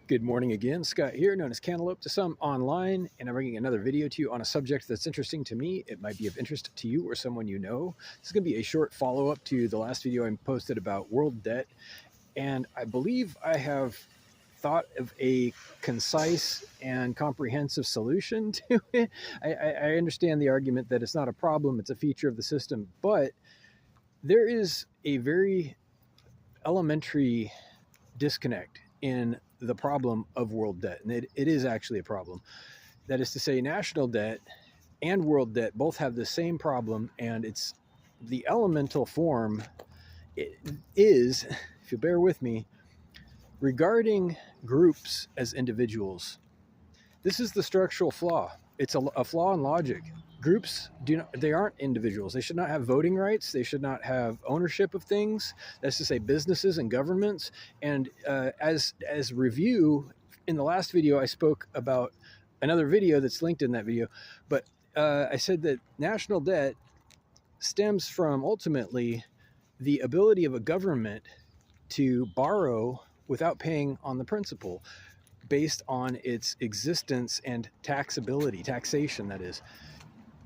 Good morning again. Scott here, known as Cantaloupe to some online, and I'm bringing another video to you on a subject that's interesting to me. It might be of interest to you or someone you know. This is going to be a short follow-up to the last video I posted about world debt, and I believe I have thought of a concise and comprehensive solution to it. I understand the argument that it's not a problem, it's a feature of the system, but there is a very elementary disconnect in the problem of world debt. And it is actually a problem. That is to say, national debt and world debt both have the same problem, and it's the elemental form is, if you bear with me, regarding groups as individuals. This is the structural flaw. It's a flaw in logic. Groups they aren't individuals. They should not have voting rights. They should not have ownership of things. That's to say, businesses and governments. And as review, in the last video, I spoke about another video that's linked in that video. But I said that national debt stems from ultimately the ability of a government to borrow without paying on the principal, based on its existence and taxation, that is.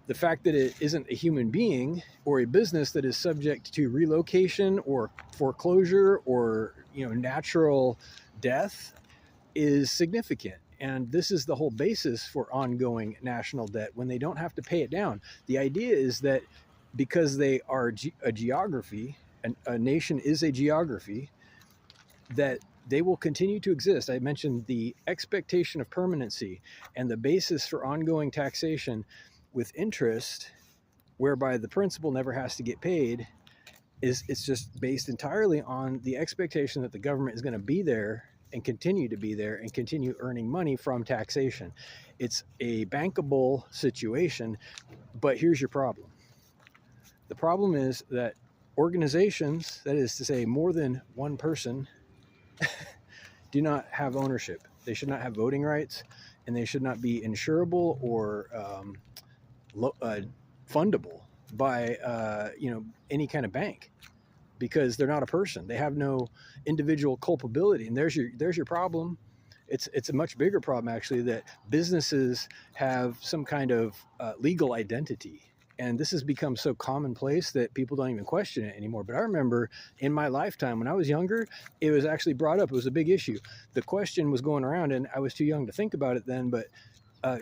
The fact that it isn't a human being or a business that is subject to relocation or foreclosure or natural death is significant. And this is the whole basis for ongoing national debt, when they don't have to pay it down. The idea is that because they are a geography, and a nation is a geography, that they will continue to exist. I mentioned the expectation of permanency and the basis for ongoing taxation with interest, whereby the principal never has to get paid. It's just based entirely on the expectation that the government is going to be there and continue to be there and continue earning money from taxation. It's a bankable situation, but here's your problem. The problem is that organizations, that is to say more than one person, do not have ownership. They should not have voting rights, and they should not be insurable or fundable by any kind of bank, because they're not a person. They have no individual culpability, and there's your problem. It's a much bigger problem, actually, that businesses have some kind of legal identity. And this has become so commonplace that people don't even question it anymore. But I remember in my lifetime, when I was younger, it was actually brought up. It was a big issue. The question was going around, and I was too young to think about it then, but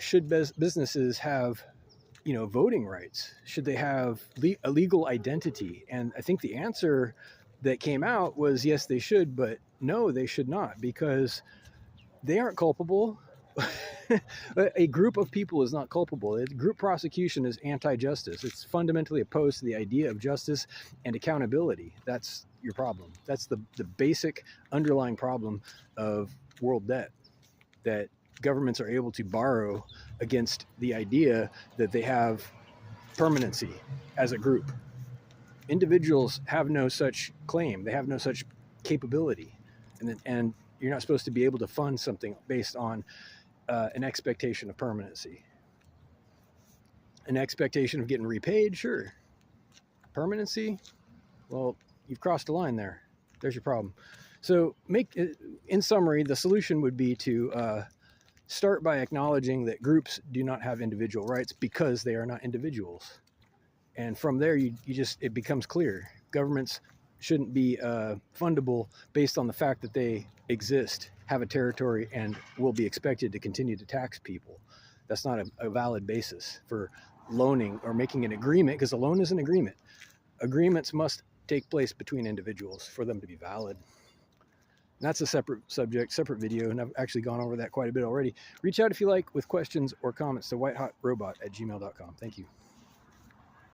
should businesses have voting rights? Should they have a legal identity? And I think the answer that came out was yes, they should, but no, they should not, because they aren't culpable. A group of people is not culpable. Group prosecution is anti-justice. It's fundamentally opposed to the idea of justice and accountability. That's your problem. That's the basic underlying problem of world debt, that governments are able to borrow against the idea that they have permanency as a group. Individuals have no such claim. They have no such capability. And you're not supposed to be able to fund something based on an expectation of permanency. An expectation of getting repaid, sure. Permanency, well, you've crossed a line there. There's your problem. So in summary, the solution would be to start by acknowledging that groups do not have individual rights because they are not individuals. And from there, it becomes clear. Governments shouldn't be fundable based on the fact that they exist, have a territory, and will be expected to continue to tax people. That's not a valid basis for loaning or making an agreement, because a loan is an agreement. Agreements must take place between individuals for them to be valid. And that's a separate subject, separate video, and I've actually gone over that quite a bit already. Reach out if you like with questions or comments to whitehotrobot@gmail.com. Thank you.